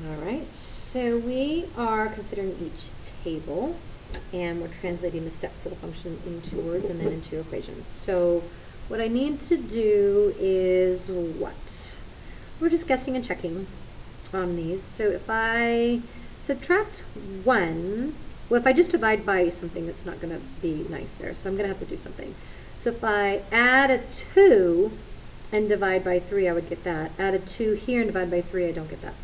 Alright, so we are considering each table, and we're translating the steps of the function into words and then into equations. So what I need to do is what? We're just guessing and checking on these. So if I subtract 1, well, if I just divide by something, it's not going to be nice there, so I'm going to have to do something. So if I add a 2 and divide by 3, I would get that. Add a 2 here and divide by 3, I don't get that.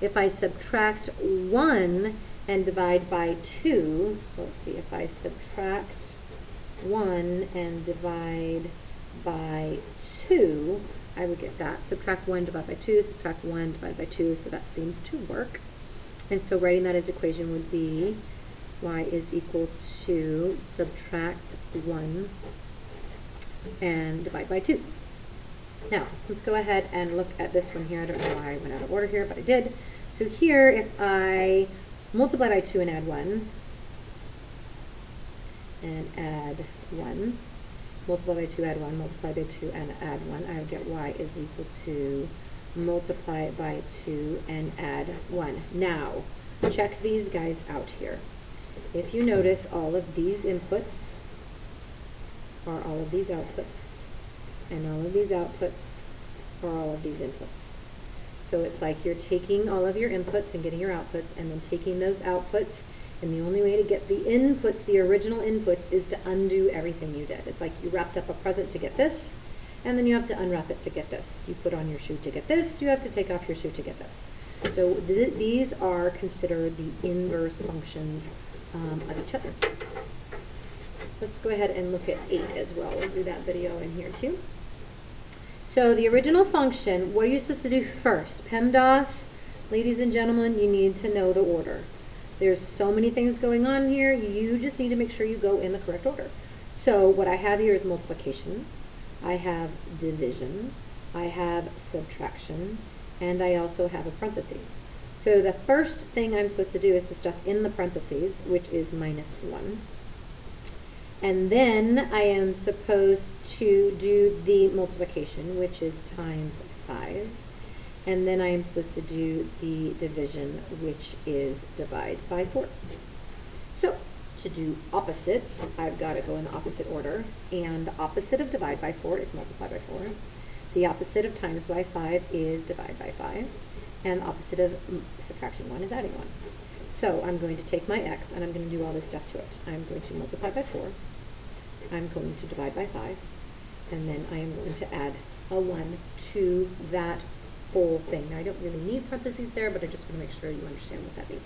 If I subtract 1 and divide by 2, so let's see, if I subtract 1 and divide by 2, I would get that. Subtract 1, divide by 2, subtract 1, divide by 2, so that seems to work. And so writing that as equation would be y is equal to subtract 1 and divide by 2. Now, let's go ahead and look at this one here. I don't know why I went out of order here, but I did. So here, if I multiply by 2 and add 1, multiply by 2, add 1, multiply by 2 and add 1, I would get y is equal to multiply by 2 and add 1. Now, check these guys out here. If you notice, all of these inputs are all of these outputs, and all of these outputs are all of these inputs. So it's like you're taking all of your inputs and getting your outputs, and then taking those outputs, and the only way to get the inputs, the original inputs, is to undo everything you did. It's like you wrapped up a present to get this, and then you have to unwrap it to get this. You put on your shoe to get this, you have to take off your shoe to get this. So these are considered the inverse functions of each other. Let's go ahead and look at 8 as well. We'll do that video in here too. So the original function, what are you supposed to do first? PEMDAS, ladies and gentlemen, you need to know the order. There's so many things going on here, you just need to make sure you go in the correct order. So what I have here is multiplication, I have division, I have subtraction, and I also have a parentheses. So the first thing I'm supposed to do is the stuff in the parentheses, which is minus 1. And then I am supposed to do the multiplication, which is times 5. And then I am supposed to do the division, which is divide by 4. So to do opposites, I've got to go in the opposite order. And the opposite of divide by 4 is multiply by 4. The opposite of times by 5 is divide by 5. And the opposite of subtracting 1 is adding 1. So I'm going to take my x and I'm going to do all this stuff to it. I'm going to multiply by 4. I'm going to divide by 5. And then I am going to add a 1 to that whole thing. Now I don't really need parentheses there, but I just want to make sure you understand what that means.